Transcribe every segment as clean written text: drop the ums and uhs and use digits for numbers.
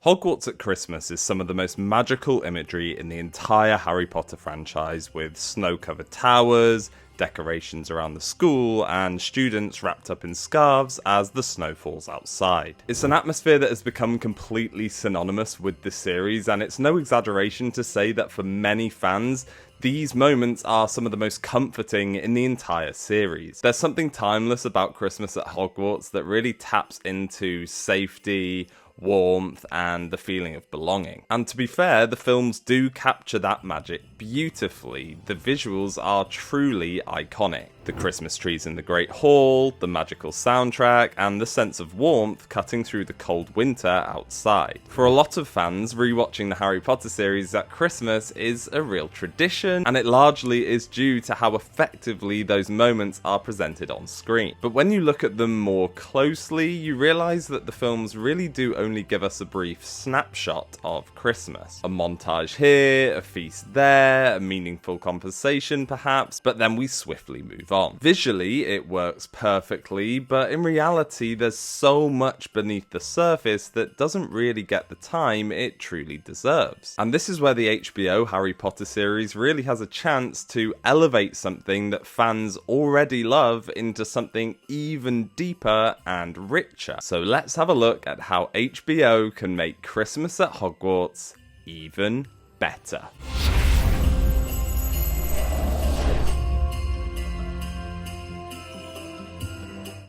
Hogwarts at Christmas is some of the most magical imagery in the entire Harry Potter franchise, with snow-covered towers, decorations around the school, and students wrapped up in scarves as the snow falls outside. It's an atmosphere that has become completely synonymous with the series, and it's no exaggeration to say that for many fans, these moments are some of the most comforting in the entire series. There's something timeless about Christmas at Hogwarts that really taps into safety, warmth, and the feeling of belonging. And to be fair, the films do capture that magic beautifully. The visuals are truly iconic. The Christmas trees in the Great Hall, the magical soundtrack, and the sense of warmth cutting through the cold winter outside. For a lot of fans, rewatching the Harry Potter series at Christmas is a real tradition, and it largely is due to how effectively those moments are presented on screen. But when you look at them more closely, you realise that the films really do only give us a brief snapshot of Christmas. A montage here, a feast there, a meaningful conversation perhaps, but then we swiftly move on. Visually, it works perfectly, but in reality, there's so much beneath the surface that doesn't really get the time it truly deserves. And this is where the HBO Harry Potter series really has a chance to elevate something that fans already love into something even deeper and richer. So let's have a look at how HBO can make Christmas at Hogwarts even better.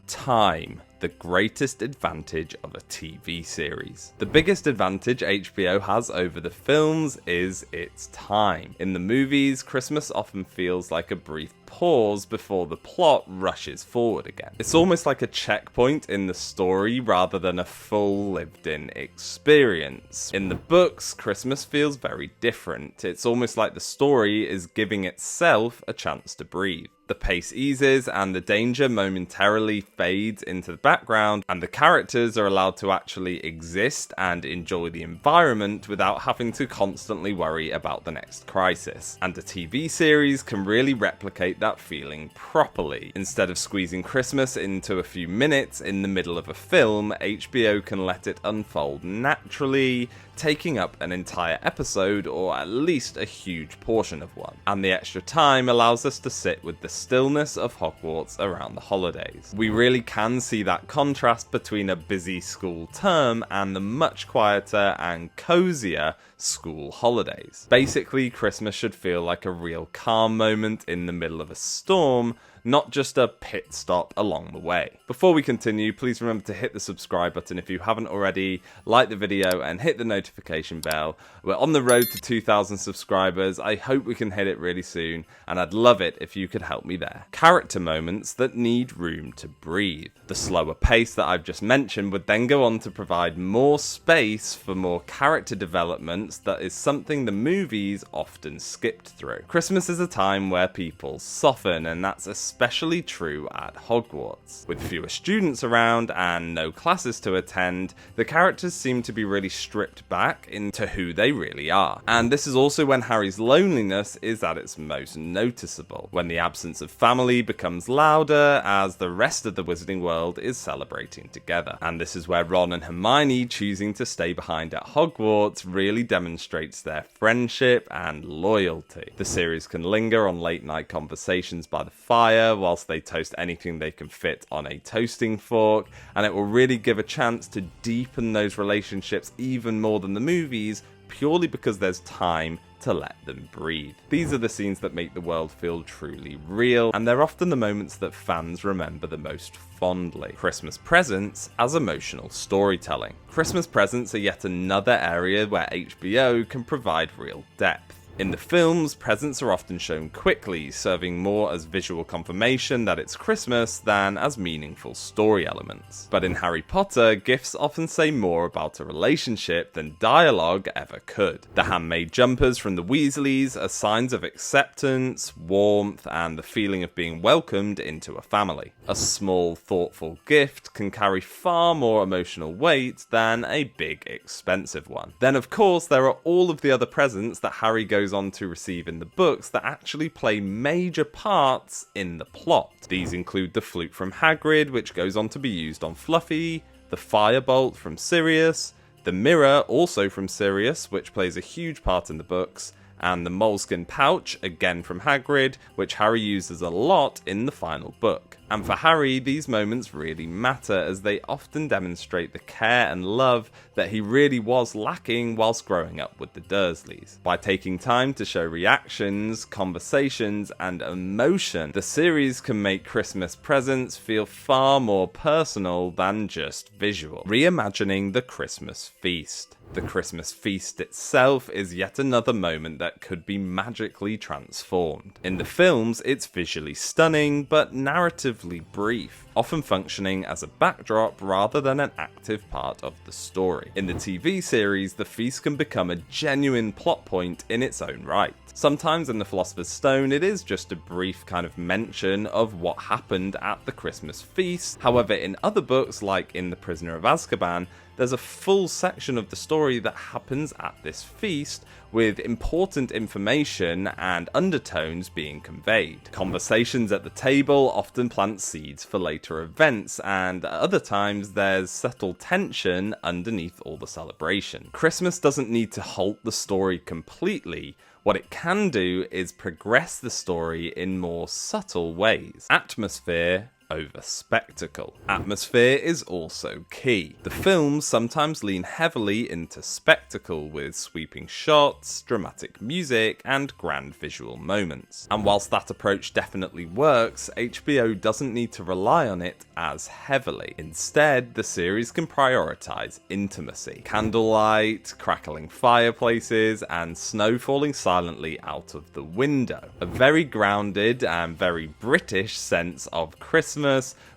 Time, the greatest advantage of a TV series. The biggest advantage HBO has over the films is its time. In the movies, Christmas often feels like a brief pause before the plot rushes forward again. It's almost like a checkpoint in the story rather than a full lived-in experience. In the books, Christmas feels very different. It's almost like the story is giving itself a chance to breathe. The pace eases and the danger momentarily fades into the background, and the characters are allowed to actually exist and enjoy the environment without having to constantly worry about the next crisis. And a TV series can really replicate that feeling properly. Instead of squeezing Christmas into a few minutes in the middle of a film, HBO can let it unfold naturally, taking up an entire episode or at least a huge portion of one. And the extra time allows us to sit with the stillness of Hogwarts around the holidays. We really can see that contrast between a busy school term and the much quieter and cozier school holidays. Basically, Christmas should feel like a real calm moment in the middle of a storm, not just a pit stop along the way. Before we continue, please remember to hit the subscribe button if you haven't already, like the video and hit the notification bell. We're on the road to 2,000 subscribers. I hope we can hit it really soon, and I'd love it if you could help me there. Character moments that need room to breathe. The slower pace that I've just mentioned would then go on to provide more space for more character developments that is something the movies often skipped through. Christmas is a time where people soften, and that's especially true at Hogwarts. With fewer students around and no classes to attend, the characters seem to be really stripped back into who they really are. And this is also when Harry's loneliness is at its most noticeable, when the absence of family becomes louder as the rest of the Wizarding World is celebrating together. And this is where Ron and Hermione choosing to stay behind at Hogwarts really demonstrates their friendship and loyalty. The series can linger on late night conversations by the fire whilst they toast anything they can fit on a toasting fork, and it will really give a chance to deepen those relationships even more than the movies, purely because there's time to let them breathe. These are the scenes that make the world feel truly real, and they're often the moments that fans remember the most fondly. Christmas presents as emotional storytelling. Christmas presents are yet another area where HBO can provide real depth. In the films, presents are often shown quickly, serving more as visual confirmation that it's Christmas than as meaningful story elements. But in Harry Potter, gifts often say more about a relationship than dialogue ever could. The handmade jumpers from the Weasleys are signs of acceptance, warmth, and the feeling of being welcomed into a family. A small, thoughtful gift can carry far more emotional weight than a big, expensive one. Then, of course, there are all of the other presents that Harry goes on to receive in the books that actually play major parts in the plot. These include the flute from Hagrid, which goes on to be used on Fluffy, the firebolt from Sirius, The mirror, also from Sirius, which plays a huge part in the books, and the moleskin pouch, again from Hagrid, which Harry uses a lot in the final book. And for Harry, these moments really matter as they often demonstrate the care and love that he really was lacking whilst growing up with the Dursleys. By taking time to show reactions, conversations, and emotion, the series can make Christmas presents feel far more personal than just visual. Reimagining the Christmas feast. The Christmas feast itself is yet another moment that could be magically transformed. In the films, it's visually stunning, but narratively brief, often functioning as a backdrop rather than an active part of the story. In the TV series, the feast can become a genuine plot point in its own right. Sometimes in The Philosopher's Stone, it is just a brief kind of mention of what happened at the Christmas feast. However, in other books, like in The Prisoner of Azkaban, there's a full section of the story that happens at this feast, with important information and undertones being conveyed. Conversations at the table often plant seeds for later events, and at other times there's subtle tension underneath all the celebration. Christmas doesn't need to halt the story completely. What it can do is progress the story in more subtle ways. Atmosphere over spectacle. Atmosphere is also key. The films sometimes lean heavily into spectacle with sweeping shots, dramatic music, and grand visual moments. And whilst that approach definitely works, HBO doesn't need to rely on it as heavily. Instead, the series can prioritize intimacy. Candlelight, crackling fireplaces, and snow falling silently out of the window. A very grounded and very British sense of Christmas,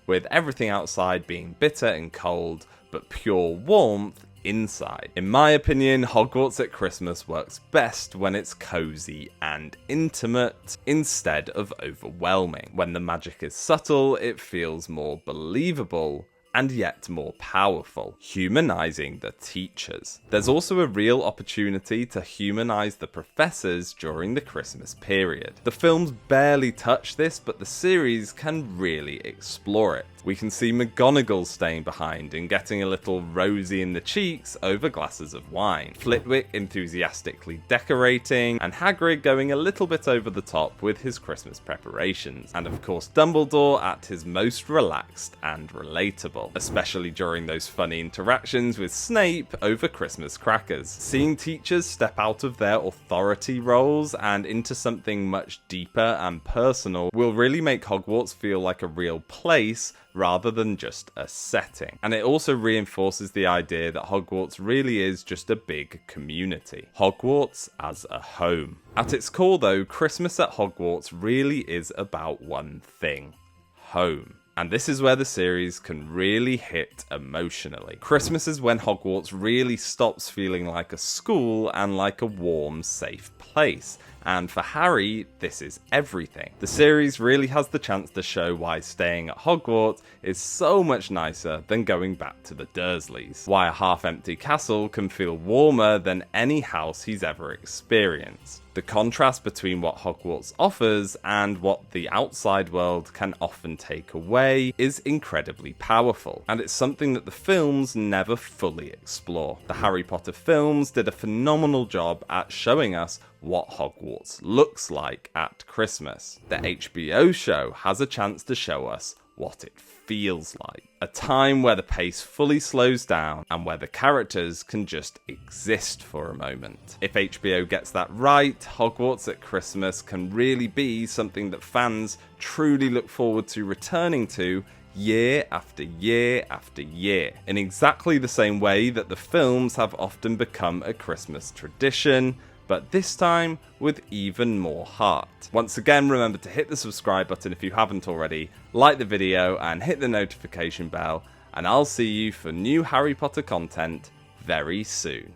with everything outside being bitter and cold, but pure warmth inside. In my opinion, Hogwarts at Christmas works best when it's cozy and intimate instead of overwhelming. When the magic is subtle, it feels more believable and yet more powerful. Humanizing the teachers. There's also a real opportunity to humanize the professors during the Christmas period. The films barely touch this, but the series can really explore it. We can see McGonagall staying behind and getting a little rosy in the cheeks over glasses of wine, Flitwick enthusiastically decorating, and Hagrid going a little bit over the top with his Christmas preparations, and of course Dumbledore at his most relaxed and relatable, especially during those funny interactions with Snape over Christmas crackers. Seeing teachers step out of their authority roles and into something much deeper and personal will really make Hogwarts feel like a real place rather than just a setting. And it also reinforces the idea that Hogwarts really is just a big community. Hogwarts as a home. At its core though, Christmas at Hogwarts really is about one thing: home. And this is where the series can really hit emotionally. Christmas is when Hogwarts really stops feeling like a school and like a warm, safe place. And for Harry, this is everything. The series really has the chance to show why staying at Hogwarts is so much nicer than going back to the Dursleys. Why a half-empty castle can feel warmer than any house he's ever experienced. The contrast between what Hogwarts offers and what the outside world can often take away is incredibly powerful, and it's something that the films never fully explore. The Harry Potter films did a phenomenal job at showing us what Hogwarts looks like at Christmas. The HBO show has a chance to show us what it feels like. A time where the pace fully slows down and where the characters can just exist for a moment. If HBO gets that right, Hogwarts at Christmas can really be something that fans truly look forward to returning to year after year after year, in exactly the same way that the films have often become a Christmas tradition, but this time with even more heart. Once again, remember to hit the subscribe button if you haven't already, like the video and hit the notification bell, and I'll see you for new Harry Potter content very soon.